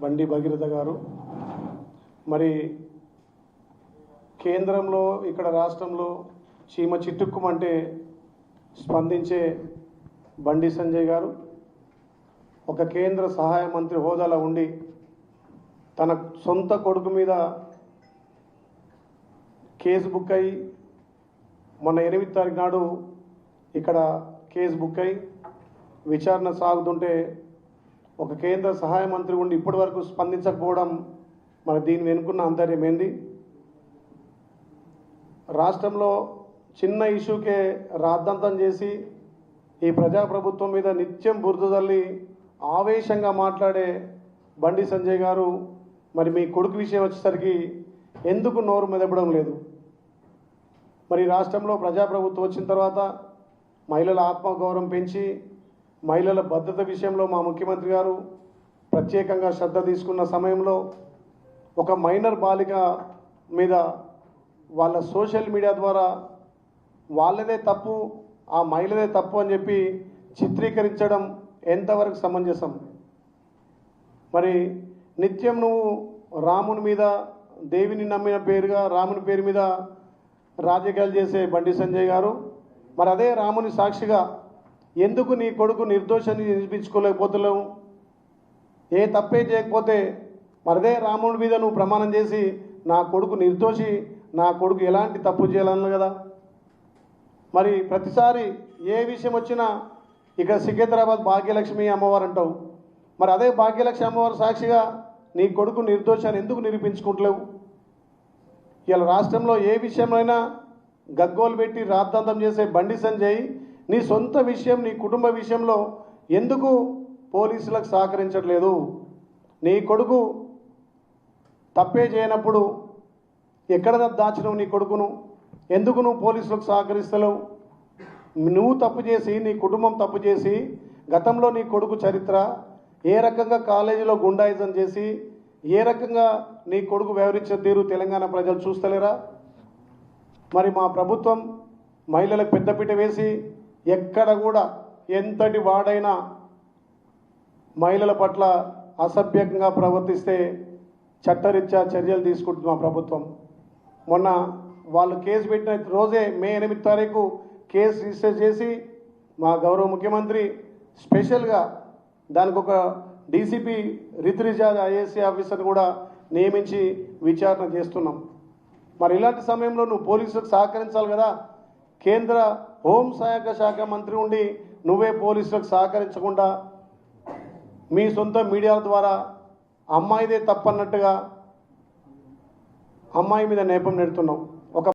బండి భగీరథ గారు, మరి కేంద్రంలో ఇక్కడ రాష్ట్రంలో చీమ చిట్టుక్కుమంటే స్పందించే బండి సంజయ్ గారు ఒక కేంద్ర సహాయ మంత్రి హోదాలో ఉండి తన సొంత కొడుకు మీద కేసు బుక్ అయ్యి మొన్న 8 తారీఖు నాడు ఇక్కడ కేసు బుక్ అయ్యి విచారణ సాగుతుంటే ఒక కేంద్ర సహాయ మంత్రి ఉండి ఇప్పటి వరకు స్పందించకపోవడం మరి దీని వెనుకున్న అంతర్యం ఏంది? రాష్ట్రంలో చిన్న ఇష్యూకే రాద్ధాంతం చేసి ఈ ప్రజాప్రభుత్వం మీద నిత్యం బురద తల్లి ఆవేశంగా మాట్లాడే బండి సంజయ్ గారు మరి మీ కొడుకు విషయం వచ్చేసరికి ఎందుకు నోరు మెదపడం లేదు? మరి రాష్ట్రంలో ప్రజాప్రభుత్వం వచ్చిన తర్వాత మహిళల ఆత్మగౌరవం పెంచి మహిళల భద్రత విషయంలో మా ముఖ్యమంత్రి గారు ప్రత్యేకంగా శ్రద్ధ తీసుకున్న సమయంలో ఒక మైనర్ బాలిక మీద వాళ్ళ సోషల్ మీడియా ద్వారా వాళ్ళదే తప్పు, ఆ మహిళదే తప్పు అని చెప్పి చిత్రీకరించడం ఎంతవరకు సమంజసం? మరి నిత్యం నువ్వు రాముని మీద, దేవిని నమ్మిన పేరుగా రాముని పేరు మీద రాజకీయాలు చేసే బండి సంజయ్ గారు, మరి అదే రాముని సాక్షిగా ఎందుకు నీ కొడుకు నిర్దోషాన్ని నిరూపించుకోలేకపోతున్నావు? ఏ తప్పే చేయకపోతే మరదే రాముడి మీద నువ్వు ప్రమాణం చేసి నా కొడుకు నిర్దోషి, నా కొడుకు ఎలాంటి తప్పు చేయాలన్నా కదా. మరి ప్రతిసారి ఏ విషయం వచ్చినా ఇక సికింద్రాబాద్ భాగ్యలక్ష్మి అమ్మవారు అంటావు, మరి అదే భాగ్యలక్ష్మి అమ్మవారు సాక్షిగా నీ కొడుకు నిర్దోషాన్ని ఎందుకు నిరూపించుకుంటలేవు? ఇలా రాష్ట్రంలో ఏ విషయంలోనైనా గగ్గోలు పెట్టి రాద్ధాంతం చేసే బండి సంజయ్ నీ సొంత విషయం, నీ కుటుంబ విషయంలో ఎందుకు పోలీసులకు సహకరించట్లేదు? నీ కొడుకు తప్పే చేయనప్పుడు ఎక్కడ దాచినవు నీ కొడుకును? ఎందుకు నువ్వు పోలీసులకు సహకరిస్తలేవు? నువ్వు తప్పు చేసి, నీ కుటుంబం తప్పు చేసి, గతంలో నీ కొడుకు చరిత్ర ఏ రకంగా కాలేజీలో గుండాయిజం చేసి ఏ రకంగా నీ కొడుకు వ్యవహరించే తీరు తెలంగాణ ప్రజలు చూస్తలేరా? మరి మా ప్రభుత్వం మహిళలకు పెద్దపీట వేసి ఎక్కడ కూడా ఎంతటి వాడైనా మహిళల పట్ల అసభ్యంగా ప్రవర్తిస్తే చట్టరీత్యా చర్యలు తీసుకుంటుంది మా ప్రభుత్వం. మొన్న వాళ్ళు కేసు పెట్టిన రోజే మే 8 తారీఖు కేసు రిజిస్టర్ చేసి మా గౌరవ ముఖ్యమంత్రి స్పెషల్గా దానికి ఒక డీసీపీ రిత్రిజాద్ ఐఏఎస్సీ ఆఫీసర్ని కూడా నియమించి విచారణ చేస్తున్నాం. మరి ఇలాంటి సమయంలో నువ్వు పోలీసులకు సహకరించాలి కదా. కేంద్ర హోంశాఖ శాఖ మంత్రి ఉండి నువ్వే పోలీసులకు సహకరించకుండా మీ సొంత మీడియాల ద్వారా అమ్మాయిదే తప్పన్నట్టుగా అమ్మాయి మీద నేపం నెడుతున్నావు.